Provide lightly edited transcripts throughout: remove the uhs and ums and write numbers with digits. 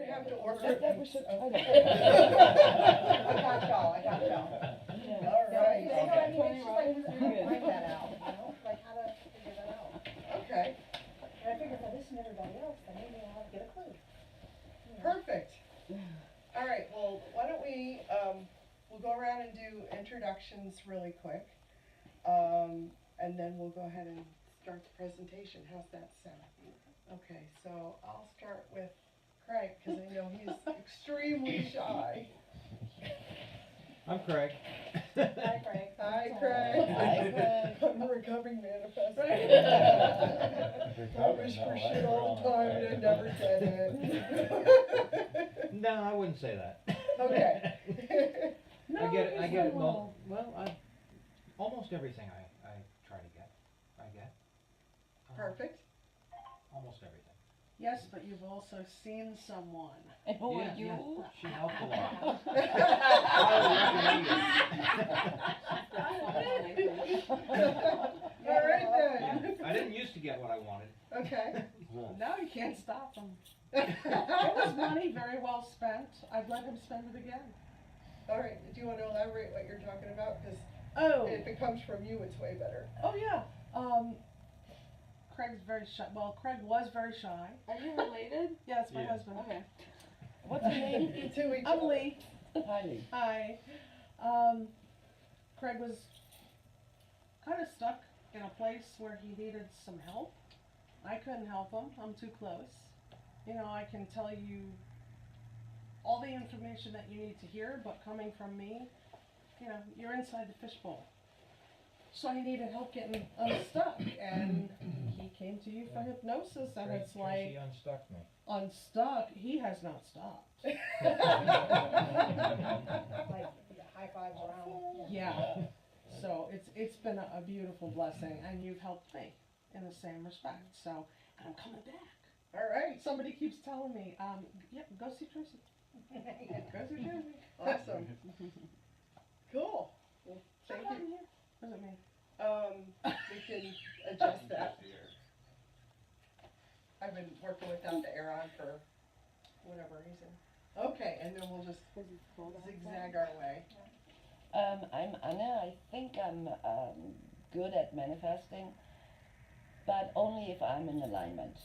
gonna have to order. I thought we should try to. I got y'all. Yeah. All right. They know, I mean, Tony it's just like, Robbins, how you're to good. find that out, you know, like how to figure that out. Okay, And I figured if I listen to everybody else, then maybe I'll get a clue. You know. perfect. All right, well, why don't we, we'll go around and do introductions really quick. And then we'll go ahead and start the presentation. How's that sound? Okay, so I'll start with Craig, because I know he's extremely shy. I'm Craig. Hi, Craig. Hi, Craig. Hi, Craig. I'm a recovering manifestor. I wish for No, shit that's all the wrong. time and I never said it. No, I wouldn't say that. Okay. I get it, well, almost everything I try to get, I get. Perfect. Almost everything. Yes, but you've also seen someone. And who are Yeah, you? yeah, she helped a lot. All right then. I didn't used to get what I wanted. Okay. Now you can't stop him. It was money very well spent. I'd let him spend it again. All right, do you want to elaborate what you're talking about? Because Oh, if it comes from you, it's way better. oh yeah. Craig's very shy. Well, Craig was very shy. Are you related? Yeah, it's my Yeah. husband. Okay. What's your name? To each I'm other. Lee. Hi, Lee. Hi. Craig was kind of stuck in a place where he needed some help. I couldn't help him. I'm too close. You know, I can tell you all the information that you need to hear, but coming from me, you know, you're inside the fishbowl. So I needed help getting unstuck, and he came to you for hypnosis, and it's like, Tracy unstuck me. unstuck, he has not stopped. Like, high fives around. Yeah. So it's been a beautiful blessing, and you've helped me in the same respect. So, and I'm coming back. All right. Somebody keeps telling me, yeah, go see Tracy. Go see Tracy. Awesome. Cool. Well, thank Come on you. here. What does it mean? We can adjust that. I've been working without the air on for whatever reason. Okay, and then we'll just zigzag our way. I'm Anna. I think I'm good at manifesting, but only if I'm in alignment.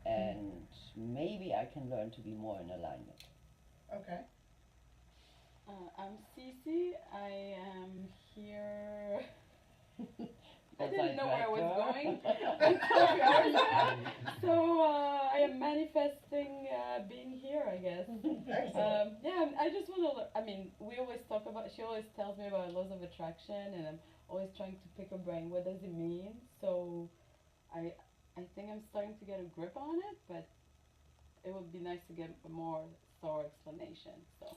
And maybe I can learn to be more in alignment. Okay. I'm Cece. I am here. I Was didn't know where I was right, going. So I am manifesting being here, I guess. Excellent. Yeah, I just want to. I mean, we always talk about. She always tells me about laws of attraction, and I'm always trying to pick her brain. What does it mean? So, I think I'm starting to get a grip on it, but it would be nice to get a more thorough explanation. So.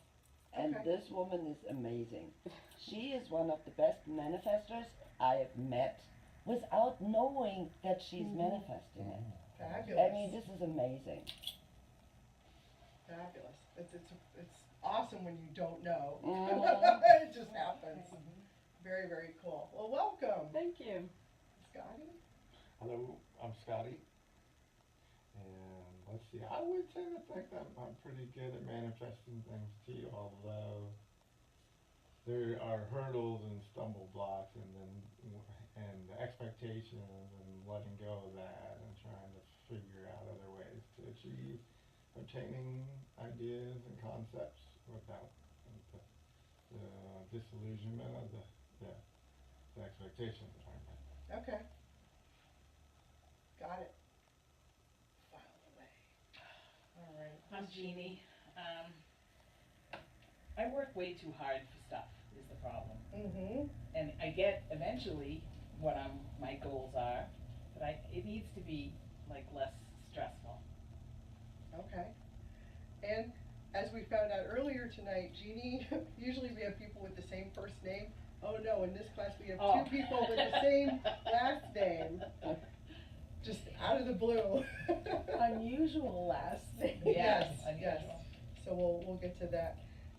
And Okay. this woman is amazing. She is one of the best manifestors I have met without knowing that she's manifesting it. Fabulous. I mean, this is amazing. Fabulous. It's awesome when you don't know. Mhm. It just happens. Very, very cool. Well, welcome, Thank you. Scotty. Hello, I'm Scotty. And let's see, I would say the fact that I'm pretty good at manifesting things too, although there are hurdles and stumble blocks and the expectations and letting go of that and trying to figure out other ways to achieve obtaining ideas and concepts without the disillusionment of the expectations that aren't met. Okay. Got it. File away. All right. I'm Jeannie. I work way too hard for stuff is the problem. Mm-hmm. And I get eventually what my goals are, but it needs to be like less stressful. Okay. And as we found out earlier tonight, Jeannie, usually we have people with the same first name. Oh no, in this class we have Oh. two people with the same last name. Just out of the blue. Unusual last name. Yes, yes. Unusual. So we'll get to that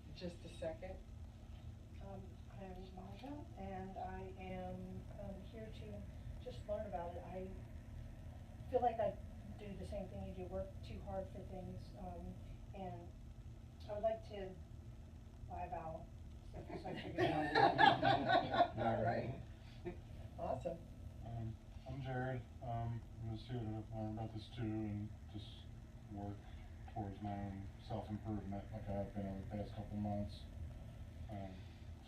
in just a second. I'm Maja, and I am here to just learn about it. I feel like I do the same thing you do, work too hard for things, And I would like to buy a vowel, so I figured it out. All right. Awesome. I'm Jared. I'm just here to learn about this too and just work towards my own self-improvement like I have been over the past couple months.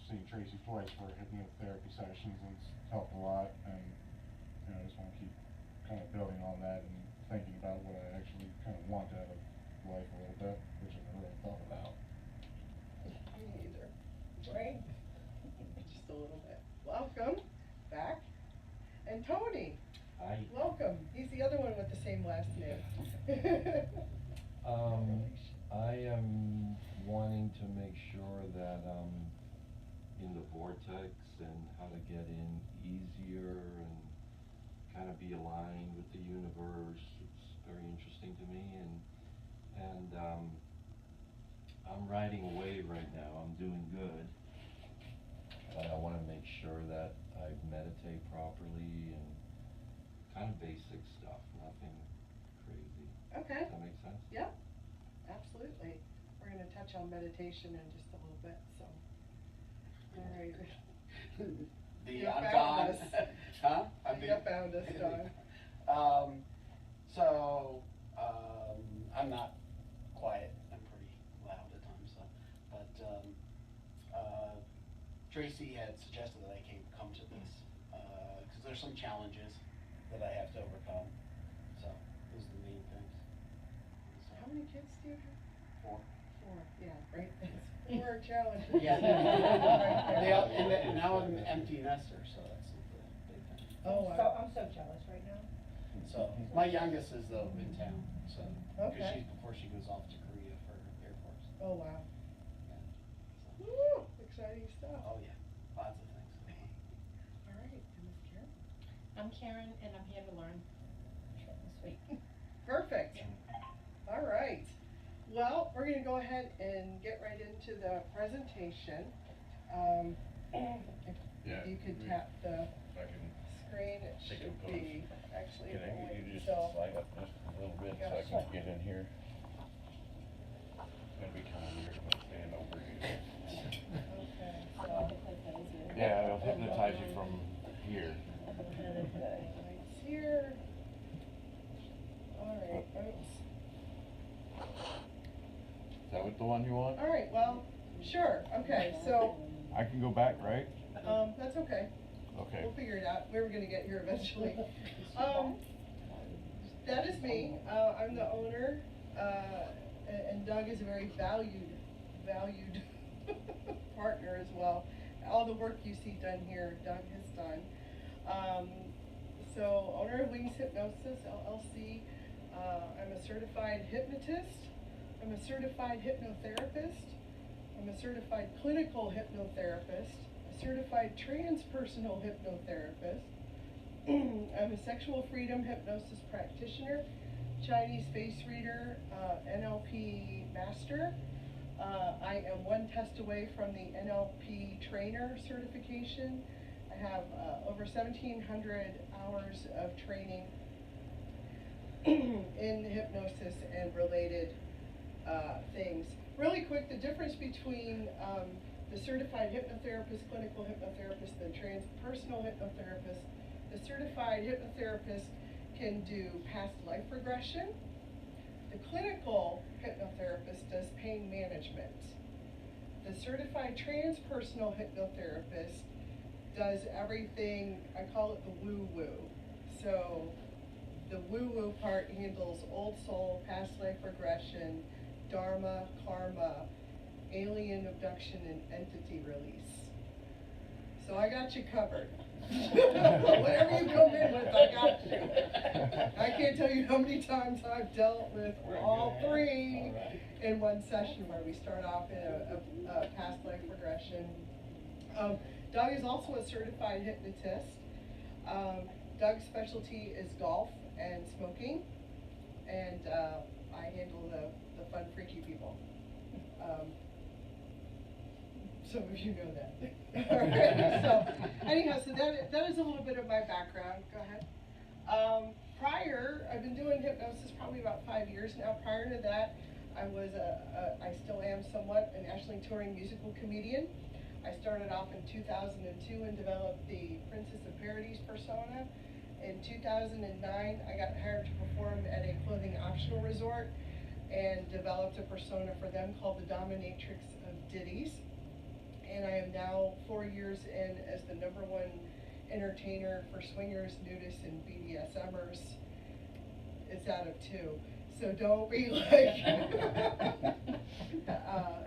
Seen Tracy twice for hypnotherapy sessions and it's helped a lot, and I just want to keep kind of building on that and thinking about what I actually kind of want out of life a little bit, which I never really thought about. Me neither. Right? Just a little bit. Welcome back. And Tony. Hi. Welcome. He's the other one with the same last name. I am wanting to make sure that I'm in the vortex and how to get in easier and kind of be aligned with the universe. It's very interesting to me, and I'm riding a wave right now. I'm doing good, but I want to make sure that I meditate properly and kind of basic stuff, nothing crazy. Okay. Does that make sense? Yep. Absolutely. We're going to touch on meditation in just a little bit, so. All right. You found us. Huh? You found us, Don. I'm not quiet. I'm pretty loud at times, so. But Tracy had suggested that I come to this because there's some challenges that I have to overcome. So those are the main things. So, How many kids do you have? 4. 4. Yeah, right. That's 4 challenges. Yeah. And now I'm an empty nester, so that's the big thing. Oh, wow. I'm so jealous right now. So my youngest is though in town, so Okay. before she goes off to Korea for Air Force. Oh, wow. Yeah. So, Woo! Exciting stuff. oh yeah, lots of things. All right. And Miss Karen? I'm Karen, and I'm here to learn. Short and sweet. Perfect. All right. Well, we're going to go ahead and get right into the presentation. If you could tap the screen, it should be actually going. You just So, slide up just a little bit so I Gotcha. can get in here. It's gonna be kind of weird when I stand over you. okay, so. Yeah, it'll hypnotize you from here. Lights here. All right, oops. Is that what the one you want? All right, well, sure, okay, so, I can go back, right? that's okay. Okay. We'll figure it out. We were gonna get here eventually. That is me. I'm the owner, and Doug is a very valued partner as well. All the work you see done here, Doug has done. So, owner of Wings Hypnosis, LLC. I'm a certified hypnotist. I'm a certified hypnotherapist. I'm a certified clinical hypnotherapist. A certified transpersonal hypnotherapist. I'm a sexual freedom hypnosis practitioner, Chinese face reader, NLP master. I am one test away from the NLP trainer certification. I have over 1,700 hours of training in hypnosis and related things. Really quick, the difference between the certified hypnotherapist, clinical hypnotherapist, the transpersonal hypnotherapist. The certified hypnotherapist can do past life regression. The clinical hypnotherapist does pain management. The certified transpersonal hypnotherapist does everything, I call it the woo-woo. So the woo-woo part handles old soul, past life regression, dharma, karma, alien abduction, and entity release. So I got you covered. Whatever you come in with, I got you. I can't tell you how many times I've dealt with all 3 in one session where we start off in a past life regression. Doug is also a certified hypnotist. Doug's specialty is golf and smoking, and I handle the fun, freaky people. Some of you know that. All right, so anyhow, so that is a little bit of my background. Go ahead. I've been doing hypnosis probably about 5 years now. Prior to that, I was I still am somewhat a nationally touring musical comedian. I started off in 2002 and developed the Princess of Parodies persona. In 2009, I got hired to perform at a clothing optional resort and developed a persona for them called the Dominatrix of Ditties. And I am now 4 years in as the #1 entertainer for swingers, nudists, and BDSMers. It's out of 2. So don't be like,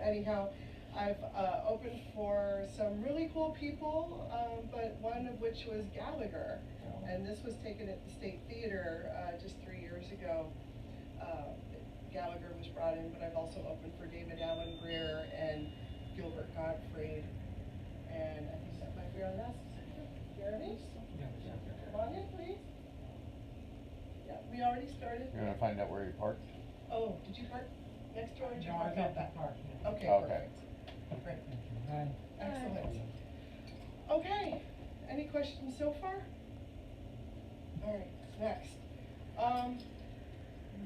anyhow, I've opened for some really cool people, but one of which was Gallagher. And this was taken at the State Theater just 3 years ago. Gallagher was brought in, but I've also opened for David Allen Greer and Gilbert Gottfried. And I think that might be our last. Jeremy? Come on in, please. Yeah, we already started. You're gonna find out where you parked? Oh, did you park next door or did you No, I park got out back? the park, yeah. Okay, Okay. perfect. Great. Hi. Excellent. Okay, any questions so far? All right, next.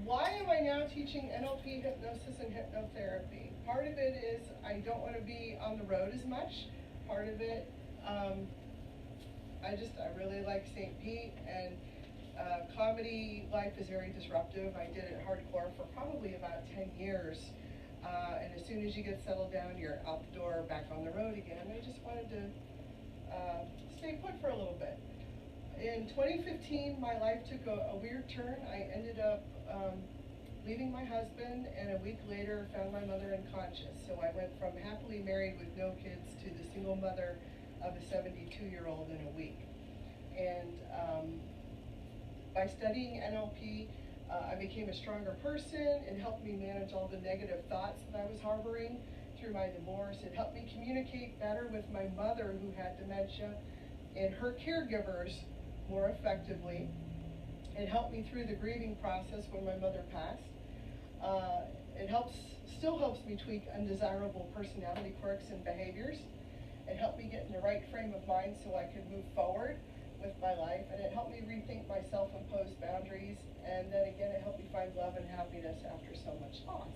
Why am I now teaching NLP, hypnosis, and hypnotherapy? Part of it is I don't want to be on the road as much. Part of it, I really like St. Pete, and comedy life is very disruptive. I did it hardcore for probably about 10 years. And as soon as you get settled down, you're out the door, back on the road again. I just wanted to stay put for a little bit. In 2015, my life took a weird turn. I ended up leaving my husband, and a week later found my mother unconscious. So I went from happily married with no kids to the single mother of a 72-year-old in a week. And by studying NLP, I became a stronger person. It helped me manage all the negative thoughts that I was harboring through my divorce. It helped me communicate better with my mother, who had dementia, and her caregivers more effectively. It helped me through the grieving process when my mother passed. It still helps me tweak undesirable personality quirks and behaviors. It helped me get in the right frame of mind so I could move forward with my life, and it helped me rethink my self-imposed boundaries, and then again it helped me find love and happiness after so much loss.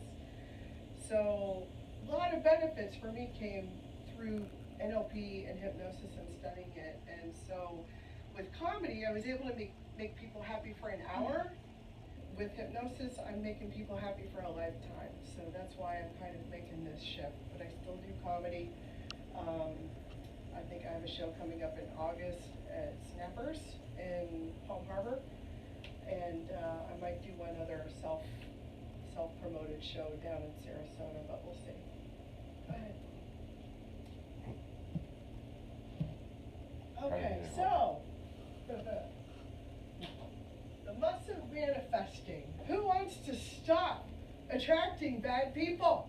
So a lot of benefits for me came through NLP and hypnosis and studying it. And so with comedy, I was able to make people happy for an hour. With hypnosis, I'm making people happy for a lifetime. So that's why I'm kind of making this shift. But I still do comedy. I think I have a show coming up in August at Snappers in Palm Harbor. And I might do one other self-promoted show down in Sarasota, but we'll see. Go ahead. Okay, so the MUSTS of manifesting. Who wants to stop attracting bad people?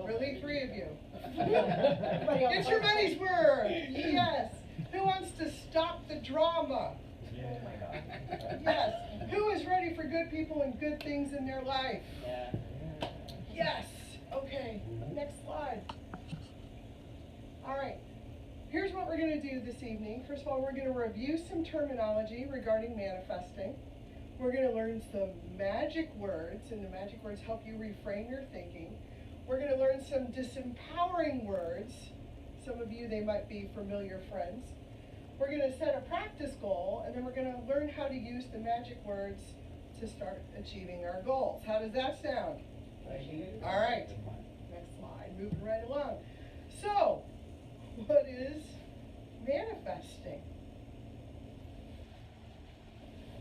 Really, 3 of you. Get your money's worth. Yes. Who wants to stop the drama? Yeah. Oh my God. Yes. Who is ready for good people and good things in their life? Yeah. Yes. Okay. Next slide. All right. Here's what we're going to do this evening. First of all, we're going to review some terminology regarding manifesting. We're going to learn some magic words, and the magic words help you reframe your thinking. We're going to learn some disempowering words. Some of you, they might be familiar friends. We're going to set a practice goal, and then we're going to learn how to use the magic words to start achieving our goals. How does that sound? All right. Next slide. Moving right along. So, what is manifesting?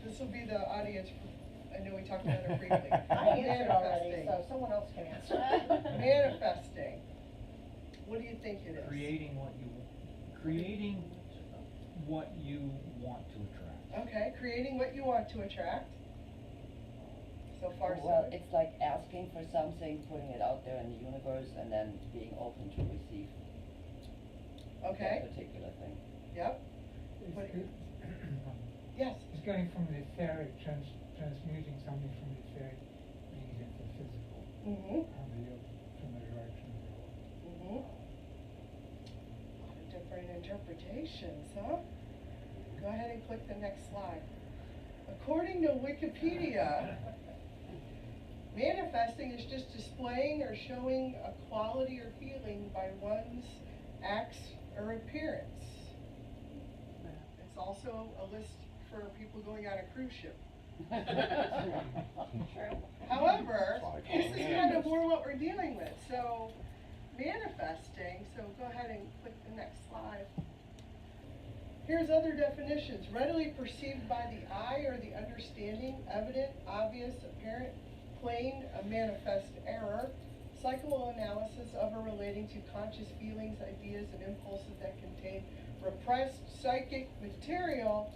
This will be the audience. I know we talked about it briefly. I answered already, so someone else can answer. Manifesting. What do you think it is? Creating what you want to attract. Okay, creating what you want to attract. So far, Well, so it's like asking for something, putting it out there in the universe, and then being open to receive okay. that particular thing. Yep. What- Yes. It's going from the etheric, transmuting something from the etheric, bringing it into the physical. Mm-hmm. From the direction of the Lord. Mm-hmm. A lot of different interpretations, huh? Go ahead and click the next slide. According to Wikipedia, Manifesting is just displaying or showing a quality or feeling by one's acts or appearance. It's also a list for people going on a cruise ship. However, this is kind of more what we're dealing with. So, manifesting, so go ahead and click the next slide. Here's other definitions. Readily perceived by the eye or the understanding, evident, obvious, apparent, plain, a manifest error, psychoanalysis of or relating to conscious feelings, ideas, and impulses that contain repressed psychic material,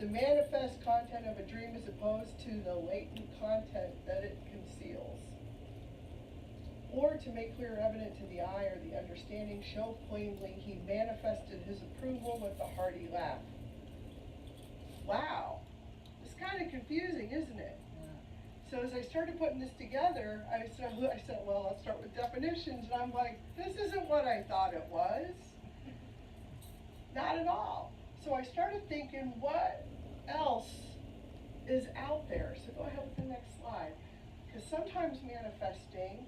the manifest content of a dream as opposed to the latent content that it conceals. Or to make clear evident to the eye or the understanding, show plainly he manifested his approval with a hearty laugh. Wow, it's kind of confusing, isn't it? So as I started putting this together, I said, well, let's start with definitions, and I'm like, this isn't what I thought it was. Not at all. So I started thinking, what else is out there? So go ahead with the next slide. Because sometimes manifesting,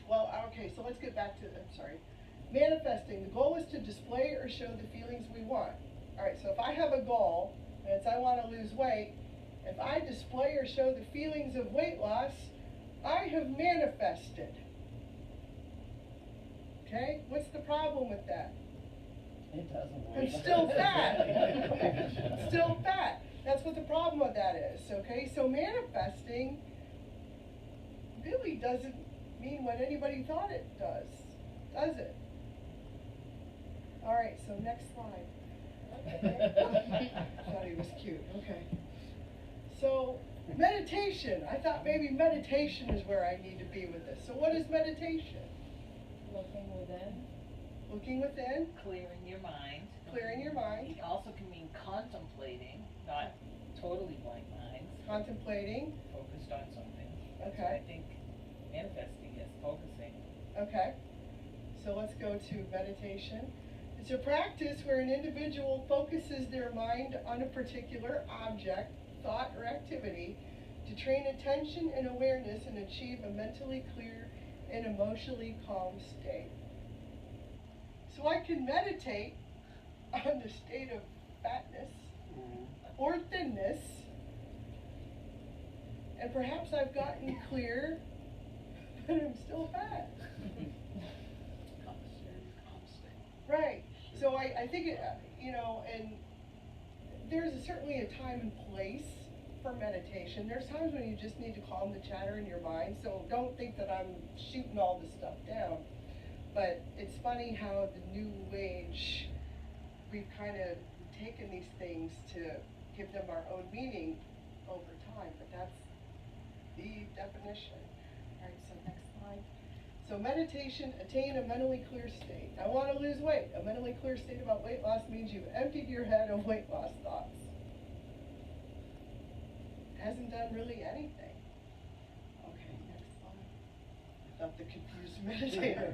well, okay, so let's get back to, I'm sorry. Manifesting, the goal is to display or show the feelings we want. All right, so if I have a goal, and it's I want to lose weight, if I display or show the feelings of weight loss, I have manifested. Okay, what's the problem with that? It doesn't work. I'm still fat. Still fat. That's what the problem with that is. Okay, so manifesting really doesn't mean what anybody thought it does it? All right, so next slide. Thought he was cute. Okay. So meditation. I thought maybe meditation is where I need to be with this. So what is meditation? Looking within. Looking within. Clearing your mind. Clearing your mind. It also can mean contemplating, not totally blank minds. Contemplating. Focused on something. Okay. So I think manifesting is focusing. Okay. So let's go to meditation. It's a practice where an individual focuses their mind on a particular object, thought, or activity to train attention and awareness and achieve a mentally clear and emotionally calm state. So I can meditate on the state of fatness or thinness, and perhaps I've gotten clear, but I'm still fat. Right. So I think it, and there's certainly a time and place for meditation. There's times when you just need to calm the chatter in your mind. So don't think that I'm shooting all this stuff down. But it's funny how the new age, we've kind of taken these things to give them our own meaning over time. But that's the definition. All right, so next slide. So meditation, attain a mentally clear state. I want to lose weight. A mentally clear state about weight loss means you've emptied your head of weight loss thoughts. Hasn't done really anything. Okay, next slide. I thought the confused meditator.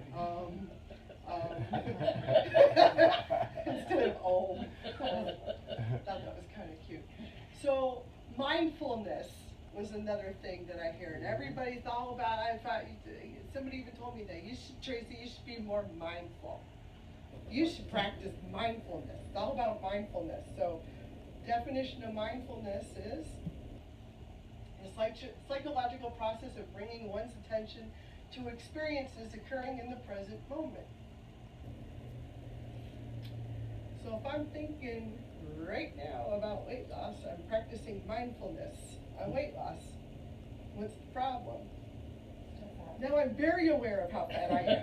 Instead of thought that was kind of cute. So mindfulness was another thing that I hear, and everybody's all about. I thought somebody even told me that Tracy, you should be more mindful. You should practice mindfulness. It's all about mindfulness. So, definition of mindfulness is a psychological process of bringing one's attention to experiences occurring in the present moment. So if I'm thinking right now about weight loss, I'm practicing mindfulness on weight loss. What's the problem? Now I'm very aware of how fat I am.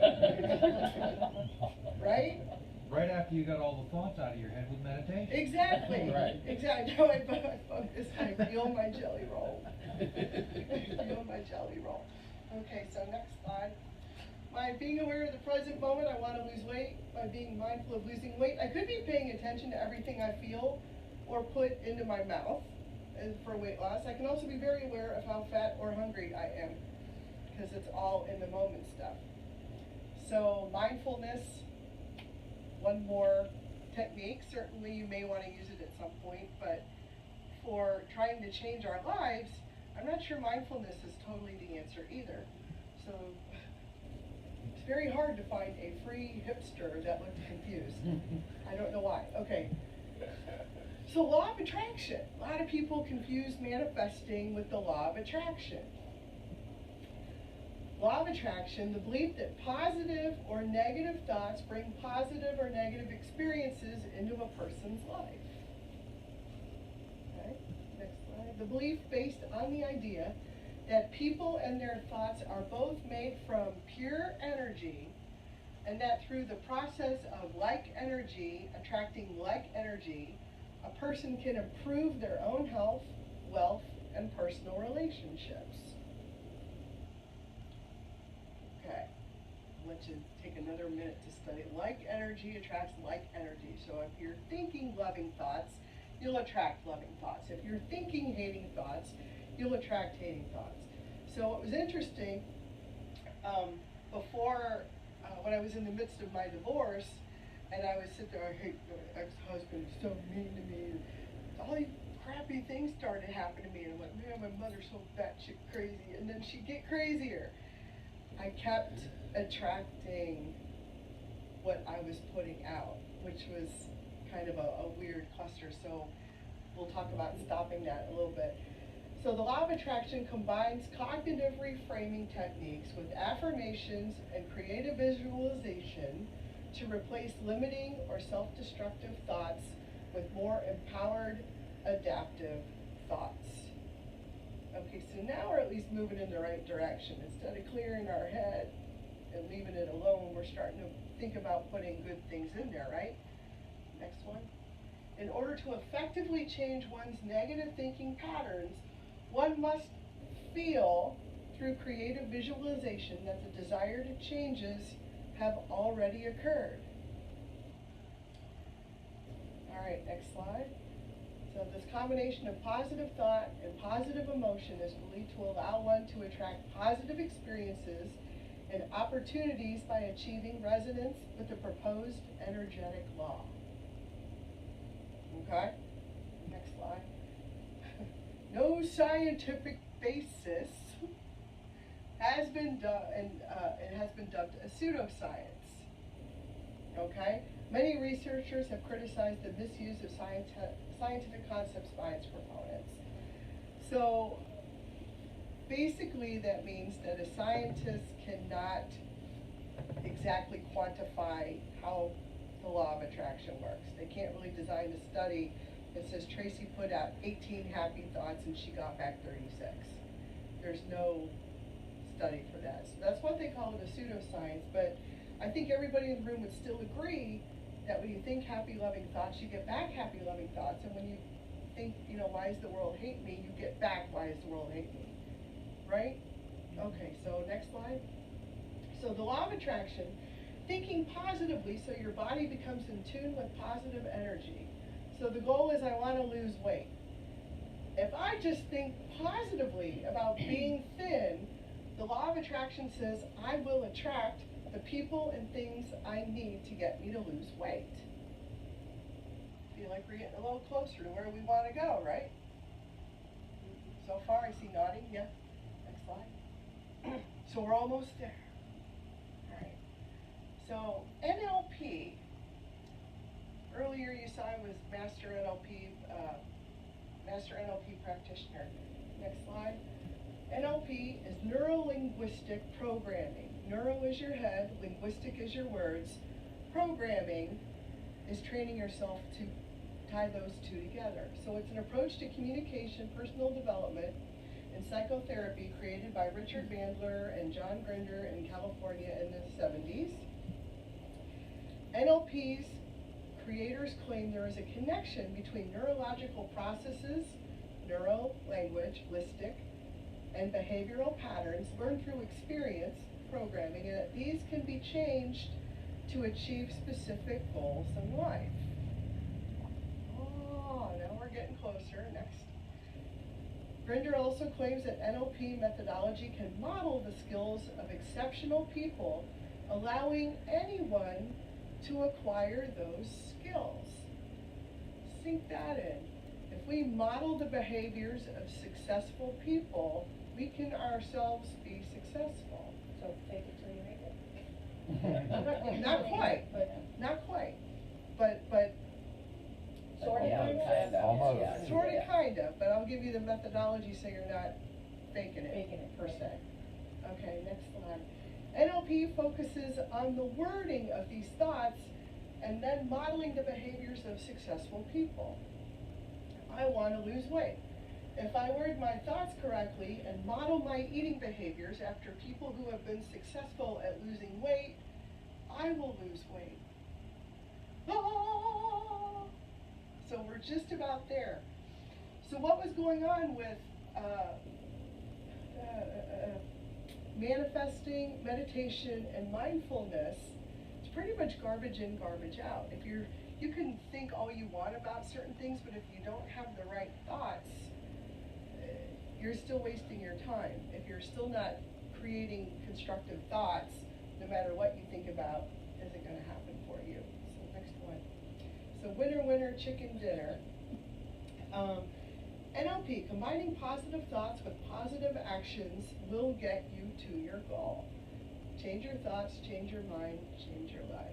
Right? Right after you got all the thoughts out of your head with meditation. Exactly. Right. Exactly. Now I focus, I feel my jelly roll. Feel my jelly roll. Okay, so next slide. By being aware of the present moment, I want to lose weight. By being mindful of losing weight, I could be paying attention to everything I feel or put into my mouth for weight loss. I can also be very aware of how fat or hungry I am, because it's all in the moment stuff. So mindfulness, one more technique. Certainly you may want to use it at some point, but for trying to change our lives, I'm not sure mindfulness is totally the answer either. So it's very hard to find a free hipster that looked confused. I don't know why. Okay. So law of attraction. A lot of people confuse manifesting with the law of attraction. Law of attraction, the belief that positive or negative thoughts bring positive or negative experiences into a person's life. Okay, next slide. The belief based on the idea that people and their thoughts are both made from pure energy, and that through the process of like energy attracting like energy, a person can improve their own health, wealth, and personal relationships. Okay, let's just take another minute to study. Like energy attracts like energy. So if you're thinking loving thoughts, you'll attract loving thoughts. If you're thinking hating thoughts, you'll attract hating thoughts. So it was interesting, before, when I was in the midst of my divorce, and I would sit there, I hate my ex-husband, he's so mean to me, and all these crappy things started happening to me, and I'm like, man, my mother's so batshit crazy, and then she'd get crazier. I kept attracting what I was putting out, which was kind of a weird cluster, so we'll talk about stopping that a little bit. So the law of attraction combines cognitive reframing techniques with affirmations and creative visualization to replace limiting or self-destructive thoughts with more empowered, adaptive thoughts. Okay, so now we're at least moving in the right direction. Instead of clearing our head and leaving it alone, we're starting to think about putting good things in there, right? Next one. In order to effectively change one's negative thinking patterns, one must feel through creative visualization that the desired changes have already occurred. All right, next slide. So this combination of positive thought and positive emotion is believed to allow one to attract positive experiences and opportunities by achieving resonance with the proposed energetic law. Okay, next slide. No scientific basis has been done, and it has been dubbed a pseudoscience. Okay, many researchers have criticized the misuse of scientific concepts by its proponents. So basically that means that a scientist cannot exactly quantify how the law of attraction works. They can't really design a study that says Tracy put out 18 happy thoughts and she got back 36. There's no study for that. So that's what they call it, a pseudoscience, but I think everybody in the room would still agree that when you think happy, loving thoughts, you get back happy, loving thoughts, and when you think, you know, why does the world hate me, you get back, why does the world hate me, right? Okay, so next slide. So the law of attraction, thinking positively so your body becomes in tune with positive energy. So the goal is I want to lose weight. If I just think positively about being thin, the law of attraction says I will attract the people and things I need to get me to lose weight. Feel like we're getting a little closer to where we want to go, right? So far I see nodding, yeah. Next slide. So we're almost there. All right. So NLP, earlier you saw I was Master NLP practitioner. Next slide. NLP is neuro-linguistic programming. Neuro is your head, linguistic is your words. Programming is training yourself to tie those two together. So it's an approach to communication, personal development, and psychotherapy created by Richard Bandler and John Grinder in California in the 70s. NLP's creators claim there is a connection between neurological processes, neuro, language, listic, and behavioral patterns learned through experience, programming, and that these can be changed to achieve specific goals in life. Oh, now we're getting closer. Next. Grinder also claims that NLP methodology can model the skills of exceptional people, allowing anyone to acquire those skills. Sink that in. If we model the behaviors of successful people, we can ourselves be successful. So fake it till you make it. Not quite, not quite, but Sort of, Yeah, kind of. kind of, Almost. yeah. sort of, kind of, but I'll give you the methodology so you're not faking it. Faking it, per right. se. Okay, next slide. NLP focuses on the wording of these thoughts and then modeling the behaviors of successful people. I want to lose weight. If I word my thoughts correctly and model my eating behaviors after people who have been successful at losing weight, I will lose weight. Ah! So we're just about there. So what was going on with manifesting, meditation, and mindfulness? It's pretty much garbage in, garbage out. If you can think all you want about certain things, but if you don't have the right thoughts, you're still wasting your time. If you're still not creating constructive thoughts, no matter what you think about, isn't going to happen for you. So next one. So winner, winner, chicken dinner. NLP, combining positive thoughts with positive actions will get you to your goal. Change your thoughts, change your mind, change your life.